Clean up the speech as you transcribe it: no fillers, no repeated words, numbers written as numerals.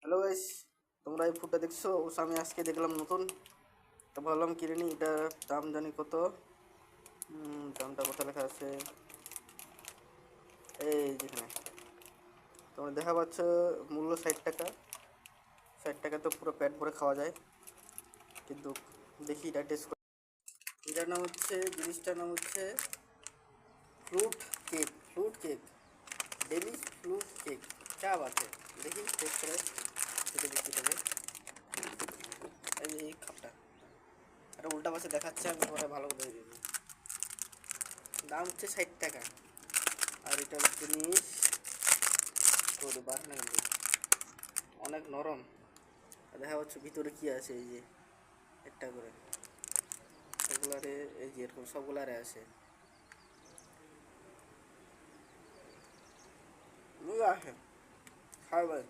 Hello guys, তোমরা এই ফুডটা দেখছো? অবশ্য আমি আজকে দেখলাম নতুন, তো ভাবলাম কিনে নিই। এটার দাম জানি কত। দামটা কত লেখা আছে এই যেখানে, তোমরা দেখা পাচ্ছ। মূল্য 60 টাকা। 60 টাকা তো পুরো পেট ভরে খাওয়া যায়, কিন্তু দেখি এটা টেস্ট করে। এটার নাম হচ্ছে, জিনিসটার নাম হচ্ছে fruit cake. Fruit cake, delish fruit cake. চা আছে, দেখি টেস্ট করে খেতে দেখি তবে। এই খাপটা এটা উল্টা পাশে দেখাচ্ছে, আমি পরে ভালো করে দিয়ে দিই। দাম হচ্ছে 60 টাকা। আর এটার জিনিস করে বার না, কিন্তু অনেক নরম। দেখা যাচ্ছে ভিতরে কি আছে, এই যে একটা করে এগুলারে, এই যে এরকম সবগুলারে আছে। মজা আসে, খাও ভাই।